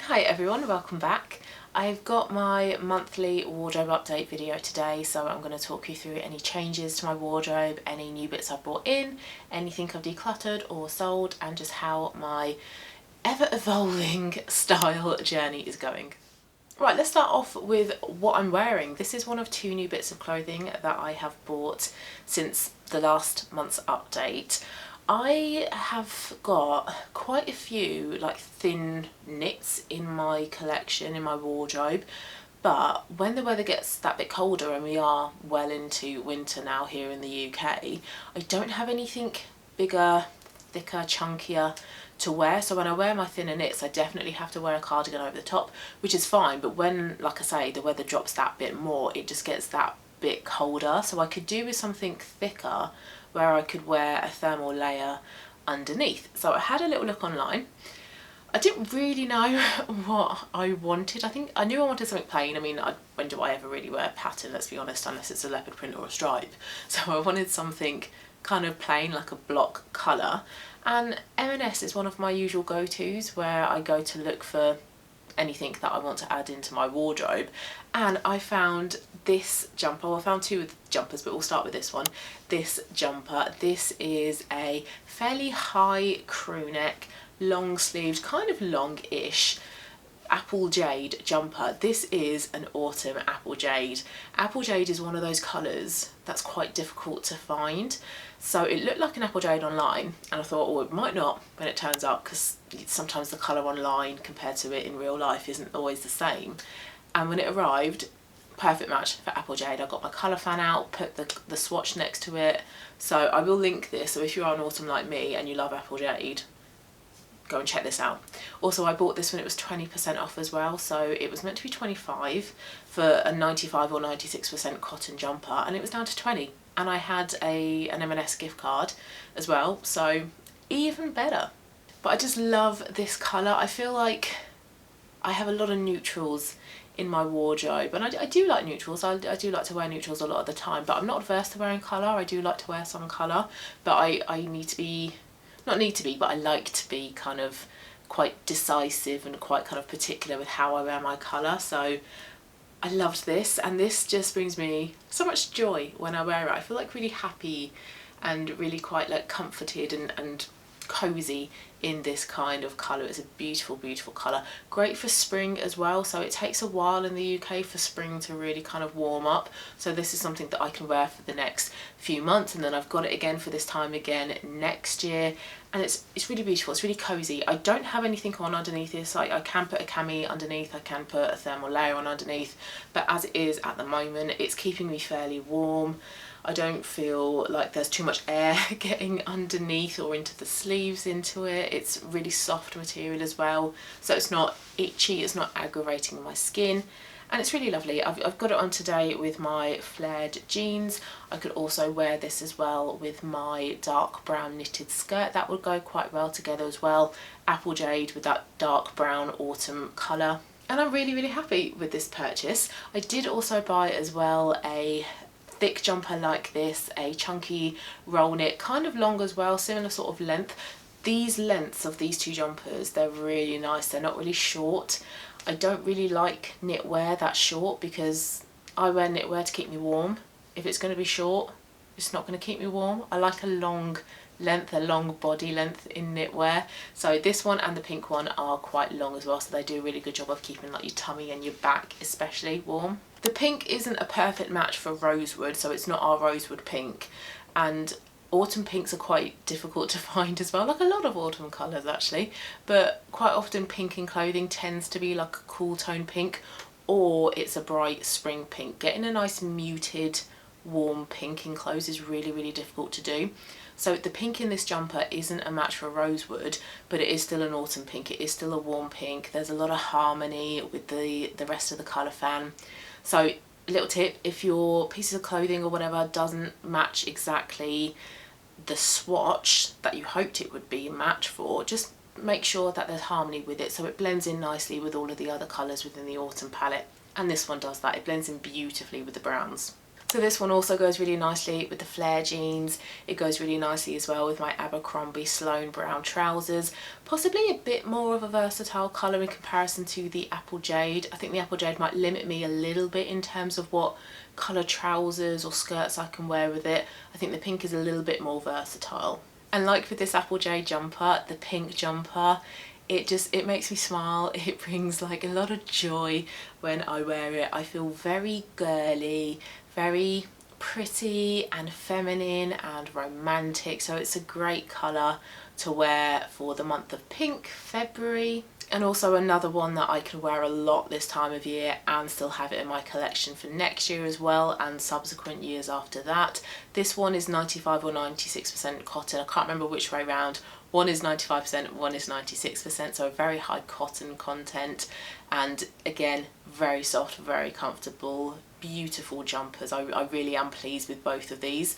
Hi everyone, welcome back. I've got my monthly wardrobe update video today, so I'm going to talk you through any changes to my wardrobe, any new bits I've brought in, anything I've decluttered or sold, and just how my ever-evolving style journey is going. Right, let's start off with what I'm wearing. This is one of two new bits of clothing that I have bought since the last month's update. I have got quite a few like thin knits in my collection, in my wardrobe, but when the weather gets that bit colder, and we are well into winter now here in the UK, I don't have anything bigger, thicker, chunkier to wear. So when I wear my thinner knits, I definitely have to wear a cardigan over the top, which is fine, but when, like I say, the weather drops that bit more, it just gets that bit colder. So I could do with something thicker where I could wear a thermal layer underneath. So I had a little look online. I didn't really know what I wanted. I knew I wanted something plain. I mean, when do I ever really wear a pattern, let's be honest, unless it's a leopard print or a stripe. So I wanted something kind of plain, like a block colour. And M&S is one of my usual go-tos where I go to look for anything that I want to add into my wardrobe, and I found this jumper. Well, I found two jumpers, but we'll start with this one. This jumper, this is a fairly high crew neck, long sleeved, kind of long-ish apple jade jumper. This is an autumn apple jade. Apple jade is one of those colours that's quite difficult to find. So it looked like an apple jade online, and I thought, oh, it might not when it turns up, because sometimes the colour online compared to it in real life isn't always the same. And when it arrived, perfect match for apple jade. I got my colour fan out, put the swatch next to it. So I will link this, so if you are an autumn like me and you love apple jade, go and check this out. Also, I bought this when it was 20% off as well, so it was meant to be 25 for a 95 or 96% cotton jumper, and it was down to 20. And I had an M&S gift card as well, so even better. But I just love this colour. I feel like I have a lot of neutrals in my wardrobe, and I do like neutrals. I do like to wear neutrals a lot of the time, but I'm not averse to wearing colour. I do like to wear some colour, but I need to be, not need to be, but I like to be kind of quite decisive and quite kind of particular with how I wear my colour. So I loved this, and this just brings me so much joy when I wear it. I feel like really happy and really quite like comforted and cozy in this kind of colour. It's a beautiful, beautiful colour. Great for spring as well. So it takes a while in the UK for spring to really kind of warm up. So this is something that I can wear for the next few months, and then I've got it again for this time again next year. And it's really beautiful. It's really cozy. I don't have anything on underneath this. I can put a cami underneath. I can put a thermal layer on underneath. But as it is at the moment, it's keeping me fairly warm. I don't feel like there's too much air getting underneath or into the sleeves into it. It's really soft material as well, so it's not itchy, it's not aggravating my skin, and it's really lovely. I've got it on today with my flared jeans. I could also wear this as well with my dark brown knitted skirt. That would go quite well together as well. Apple jade with that dark brown autumn colour. And I'm really, really happy with this purchase. I did also buy as well a thick jumper like this, a chunky roll knit, kind of long as well, similar sort of length. These lengths of these two jumpers, they're really nice. They're not really short. I don't really like knitwear that's short, because I wear knitwear to keep me warm. If it's going to be short, it's not going to keep me warm. I like a long length, a long body length in knitwear. So this one and the pink one are quite long as well, so they do a really good job of keeping like your tummy and your back especially warm. The pink isn't a perfect match for rosewood, so it's not our rosewood pink, and autumn pinks are quite difficult to find as well, like a lot of autumn colours actually, but quite often pink in clothing tends to be like a cool tone pink, or it's a bright spring pink. Getting a nice muted warm pink in clothes is really, really difficult to do. So the pink in this jumper isn't a match for rosewood, but it is still an autumn pink. It is still a warm pink. There's a lot of harmony with the rest of the colour fan. So little tip, if your pieces of clothing or whatever doesn't match exactly the swatch that you hoped it would be a match for, just make sure that there's harmony with it so it blends in nicely with all of the other colours within the autumn palette. And this one does that. It blends in beautifully with the browns. So this one also goes really nicely with the flare jeans. It goes really nicely as well with my Abercrombie Sloane brown trousers. Possibly a bit more of a versatile colour in comparison to the Apple Jade. I think the Apple Jade might limit me a little bit in terms of what colour trousers or skirts I can wear with it. I think the pink is a little bit more versatile. And like with this Apple Jade jumper, the pink jumper, it makes me smile. It brings like a lot of joy when I wear it. I feel very girly, very pretty and feminine and romantic, so it's a great colour to wear for the month of pink, February. And also another one that I can wear a lot this time of year and still have it in my collection for next year as well and subsequent years after that. This one is 95 or 96% cotton. I can't remember which way round. One is 95%, one is 96%, so a very high cotton content, and again, very soft, very comfortable, beautiful jumpers. I really am pleased with both of these.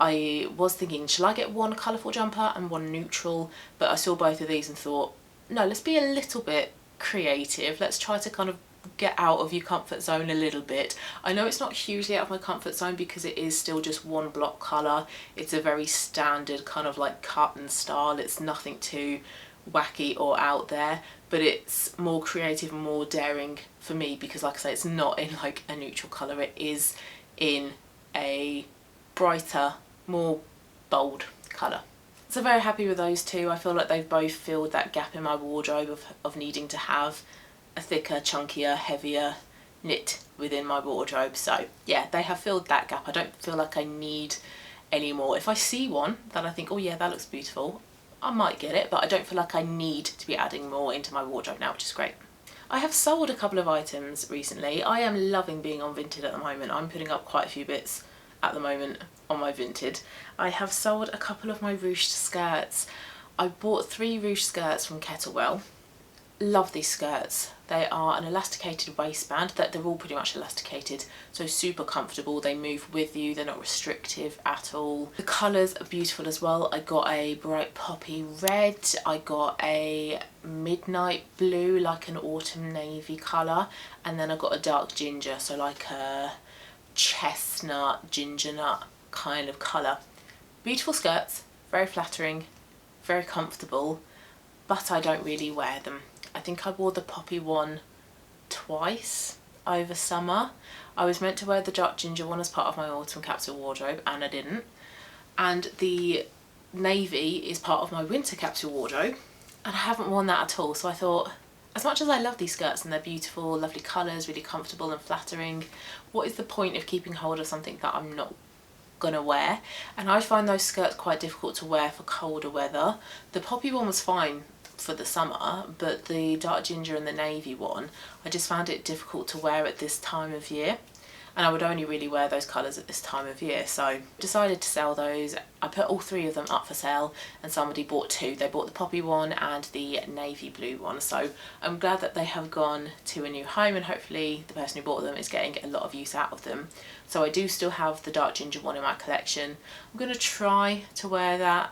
I was thinking, shall I get one colourful jumper and one neutral, but I saw both of these and thought, no, let's be a little bit creative. Let's try to kind of get out of your comfort zone a little bit. I know it's not hugely out of my comfort zone because it is still just one block colour. It's a very standard kind of like cut and style. It's nothing too wacky or out there, but it's more creative and more daring for me because, like I say, it's not in like a neutral colour. It is in a brighter, more bold colour. So very happy with those two. I feel like they've both filled that gap in my wardrobe of needing to have a thicker, chunkier, heavier knit within my wardrobe. So yeah, they have filled that gap. I don't feel like I need any more. If I see one that I think, oh yeah, that looks beautiful, I might get it, but I don't feel like I need to be adding more into my wardrobe now, which is great. I have sold a couple of items recently. I am loving being on Vinted at the moment. I'm putting up quite a few bits at the moment on my Vinted. I have sold a couple of my ruched skirts. I bought 3 ruched skirts from Kettlewell. Love these skirts. They are an elasticated waistband, that they're all pretty much elasticated, so super comfortable. They move with you, they're not restrictive at all. The colours are beautiful as well. I got a bright poppy red, I got a midnight blue, like an autumn navy colour, and then I got a dark ginger, so like a chestnut, ginger nut kind of colour. Beautiful skirts, very flattering, very comfortable, but I don't really wear them. I think I wore the poppy one twice over summer. I was meant to wear the dark ginger one as part of my autumn capsule wardrobe and I didn't. And the navy is part of my winter capsule wardrobe and I haven't worn that at all. So I thought, as much as I love these skirts and they're beautiful, lovely colours, really comfortable and flattering, what is the point of keeping hold of something that I'm not gonna wear? And I find those skirts quite difficult to wear for colder weather. The poppy one was fine for the summer, but the dark ginger and the navy one, I just found it difficult to wear at this time of year, and I would only really wear those colours at this time of year, so decided to sell those. I put all 3 of them up for sale and somebody bought 2. They bought the poppy one and the navy blue one, so I'm glad that they have gone to a new home and hopefully the person who bought them is getting a lot of use out of them. So I do still have the dark ginger one in my collection. I'm going to try to wear that,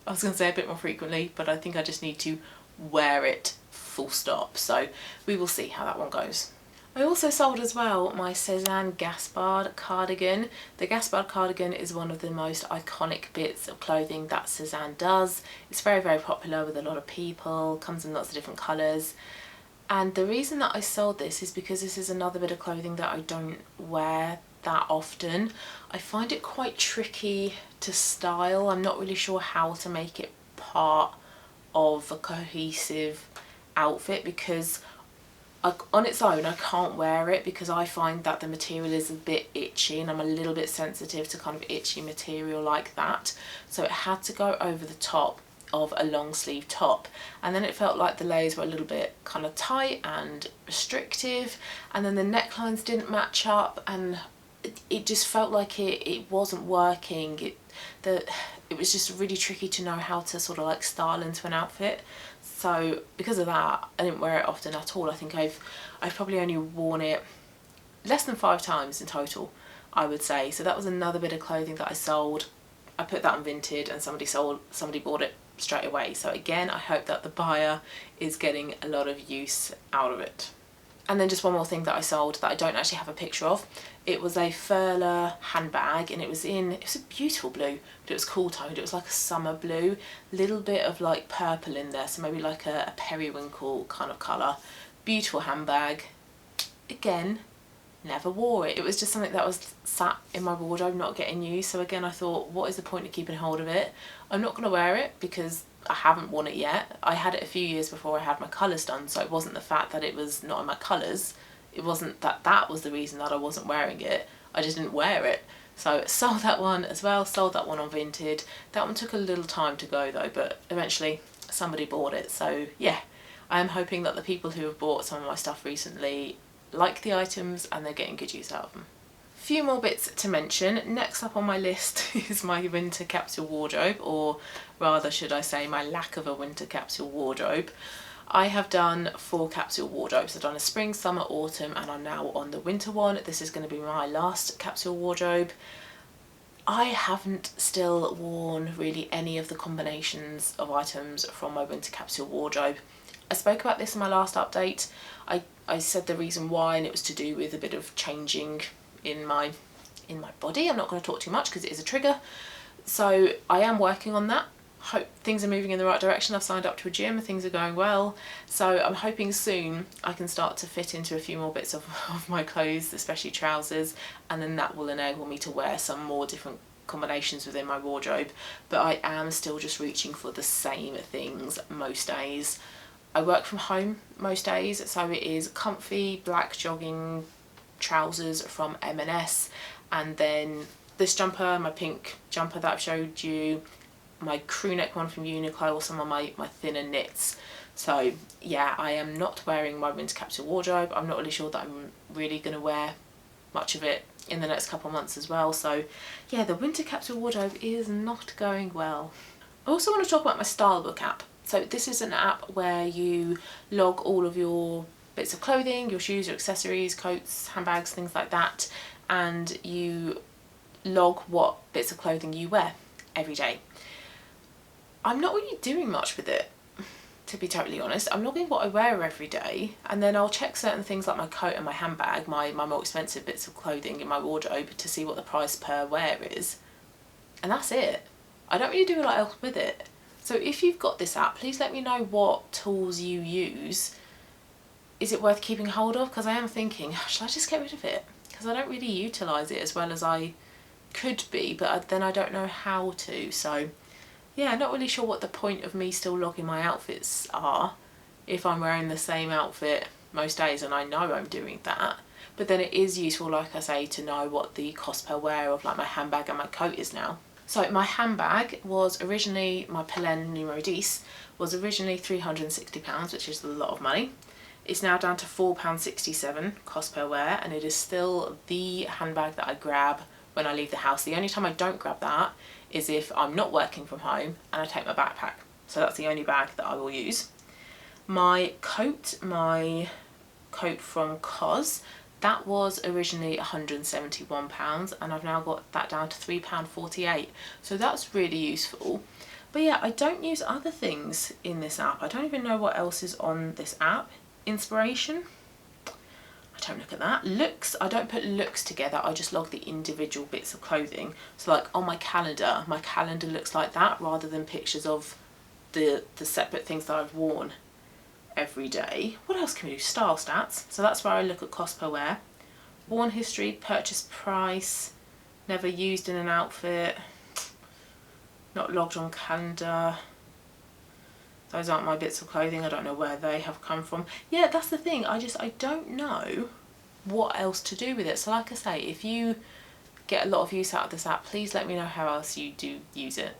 I was going to say a bit more frequently, but I think I just need to wear it full stop. So we will see how that one goes. I also sold as well my Cézanne Gaspard cardigan. The Gaspard cardigan is one of the most iconic bits of clothing that Cézanne does. It's very, very popular with a lot of people, comes in lots of different colours. And the reason that I sold this is because this is another bit of clothing that I don't wear that often. I find it quite tricky to style. I'm not really sure how to make it part of a cohesive outfit because on its own I can't wear it because I find that the material is a bit itchy and I'm a little bit sensitive to kind of itchy material like that. So it had to go over the top of a long sleeve top, and then it felt like the layers were a little bit kind of tight and restrictive, and then the necklines didn't match up and it just felt like it wasn't working. It was just really tricky to know how to sort of like style into an outfit. So because of that, I didn't wear it often at all. I think I've probably only worn it less than 5 times in total, I would say. So that was another bit of clothing that I sold. I put that on Vinted and somebody bought it straight away. So again, I hope that the buyer is getting a lot of use out of it. And then just one more thing that I sold that I don't actually have a picture of. It was a furler handbag, and it was a beautiful blue, but it was cool toned. It was like a summer blue, little bit of like purple in there, so maybe like a periwinkle kind of colour. Beautiful handbag. Again, never wore it. It was just something that was sat in my wardrobe not getting used. So again, I thought, what is the point of keeping hold of it? I'm not going to wear it because I haven't worn it yet. I had it a few years before I had my colours done, so it wasn't the fact that it was not in my colours. It wasn't that was the reason that I wasn't wearing it. I just didn't wear it. So sold that one as well, sold that one on Vinted. That one took a little time to go though, but eventually somebody bought it. So yeah, I am hoping that the people who have bought some of my stuff recently like the items and they're getting good use out of them. Few more bits to mention. Next up on my list is my winter capsule wardrobe, or rather should I say my lack of a winter capsule wardrobe. I have done 4 capsule wardrobes. I've done a spring, summer, autumn, and I'm now on the winter one. This is going to be my last capsule wardrobe. I haven't still worn really any of the combinations of items from my winter capsule wardrobe. I spoke about this in my last update. I said the reason why, and it was to do with a bit of changing in my body. I'm not going to talk too much because it is a trigger. So I am working on that. Hope things are moving in the right direction. I've signed up to a gym, things are going well. So I'm hoping soon I can start to fit into a few more bits of my clothes, especially trousers, and then that will enable me to wear some more different combinations within my wardrobe. But I am still just reaching for the same things most days. I work from home most days, so it is comfy black jogging trousers from M&S, and then this jumper, my pink jumper that I've showed you, my crew neck one from Uniqlo, or some of my thinner knits. So yeah, I am not wearing my winter capsule wardrobe. I'm not really sure that I'm really going to wear much of it in the next couple of months as well. So yeah, the winter capsule wardrobe is not going well. I also want to talk about my Stylebook app. So this is an app where you log all of your bits of clothing, your shoes, your accessories, coats, handbags, things like that, and you log what bits of clothing you wear every day. I'm not really doing much with it, to be totally honest. I'm logging what I wear every day, and then I'll check certain things like my coat and my handbag, my more expensive bits of clothing in my wardrobe, to see what the price per wear is, and that's it. I don't really do a lot else with it. So if you've got this app, please let me know what tools you use. Is it worth keeping hold of? Because I am thinking, should I just get rid of it? Because I don't really utilise it as well as I could be, but then I don't know how to. So yeah, not really sure what the point of me still logging my outfits are if I'm wearing the same outfit most days, and I know I'm doing that. But then it is useful, like I say, to know what the cost per wear of like my handbag and my coat is now. So my handbag was originally, my Pelen Numero 10, was originally £360, which is a lot of money. It's now down to £4.67 cost per wear, and it is still the handbag that I grab when I leave the house. The only time I don't grab that is if I'm not working from home and I take my backpack. So that's the only bag that I will use. My coat from COS, that was originally £171, and I've now got that down to £3.48. So that's really useful. But yeah, I don't use other things in this app. I don't even know what else is on this app. Inspiration, I don't look at that. Looks, I don't put looks together, I just log the individual bits of clothing. So like on my calendar looks like that, rather than pictures of the separate things that I've worn every day. What else can we do? Style stats, so that's where I look at cost per wear. Worn history, purchase price, never used in an outfit, not logged on calendar. Those aren't my bits of clothing, I don't know where they have come from. Yeah, that's the thing, I don't know what else to do with it. So like I say, if you get a lot of use out of this app, please let me know how else you do use it.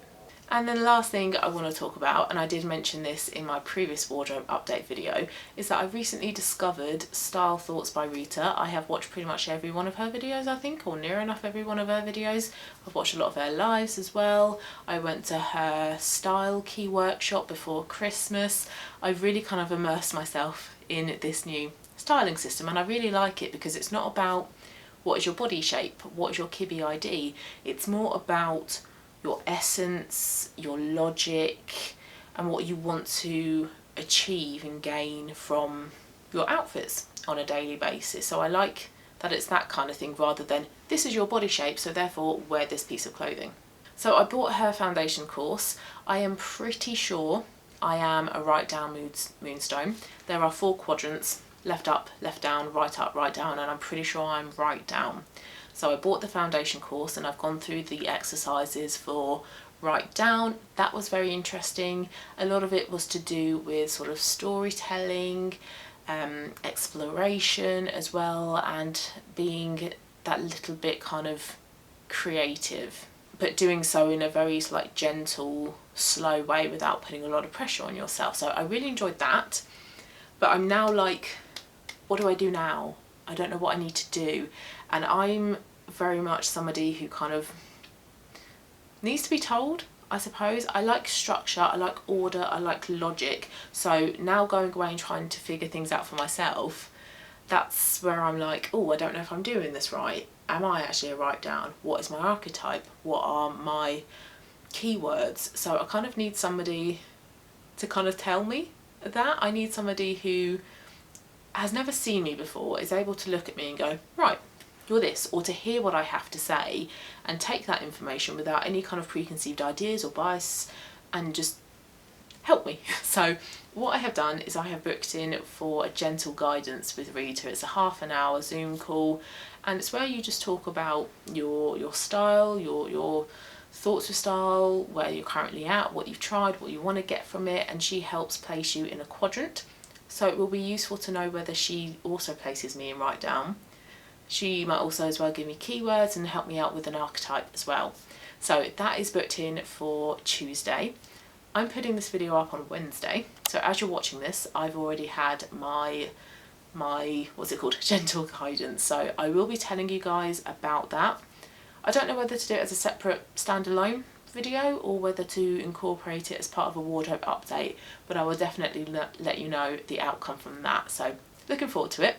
And then the last thing I want to talk about, and I did mention this in my previous wardrobe update video, is that I recently discovered Style Thoughts by Rita. I have watched pretty much every one of her videos, I think, or near enough every one of her videos. I've watched a lot of her lives as well. I went to her style key workshop before Christmas. I've really kind of immersed myself in this new styling system, and I really like it because it's not about what is your body shape, what is your kibby ID. It's more about your essence, your logic, and what you want to achieve and gain from your outfits on a daily basis. So I like that it's that kind of thing rather than this is your body shape, so therefore wear this piece of clothing. So I bought her foundation course. I am pretty sure I am a right down moonstone. There are 4 quadrants, left up, left down, right down, and I'm pretty sure I'm right down. So I bought the foundation course and I've gone through the exercises for right down. That was very interesting. A lot of it was to do with sort of storytelling, exploration as well, and being that little bit kind of creative, but doing so in a very like gentle, slow way without putting a lot of pressure on yourself. So I really enjoyed that. But I'm now like, what do I do now? I don't know what I need to do. And I'm very much somebody who kind of needs to be told, I suppose. I like structure, I like order, I like logic. So now going away and trying to figure things out for myself, that's where I'm like, oh, I don't know if I'm doing this right. Am I actually a write down? What is my archetype? What are my keywords? So I kind of need somebody to kind of tell me that. I need somebody who has never seen me before, is able to look at me and go, right, you're this, or to hear what I have to say and take that information without any kind of preconceived ideas or bias and just help me. So what I have done is I have booked in for a gentle guidance with Rita. It's a half an hour Zoom call, and it's where you just talk about your style, your thoughts with style, where you're currently at, what you've tried, what you want to get from it, and she helps place you in a quadrant. So it will be useful to know whether she also places me in write down. She might also as well give me keywords and help me out with an archetype as well. So that is booked in for Tuesday. I'm putting this video up on Wednesday. So as you're watching this, I've already had my what's it called, gentle guidance. So I will be telling you guys about that. I don't know whether to do it as a separate standalone video or whether to incorporate it as part of a wardrobe update, but I will definitely let you know the outcome from that. So looking forward to it.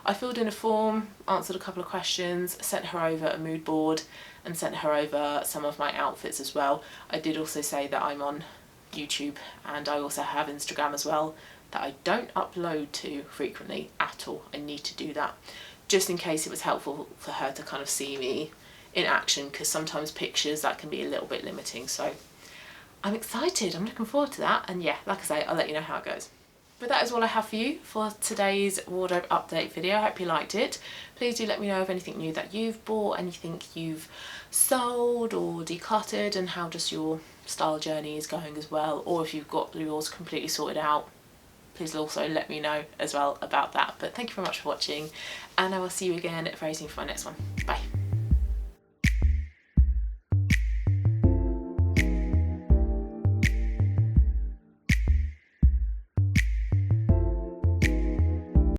I filled in a form, answered a couple of questions, sent her over a mood board and sent her over some of my outfits as well. I did also say that I'm on YouTube and I also have Instagram as well that I don't upload to frequently at all. I need to do that just in case it was helpful for her to kind of see me in action, because sometimes pictures, that can be a little bit limiting. So I'm excited, I'm looking forward to that, and yeah, like I say, I'll let you know how it goes. But that is all I have for you for today's wardrobe update video. I hope you liked it. Please do let me know of anything new that you've bought, anything you've sold or decluttered, and how just your style journey is going as well, or if you've got yours completely sorted out, please also let me know as well about that. But thank you very much for watching, and I will see you again very soon for my next one. Bye.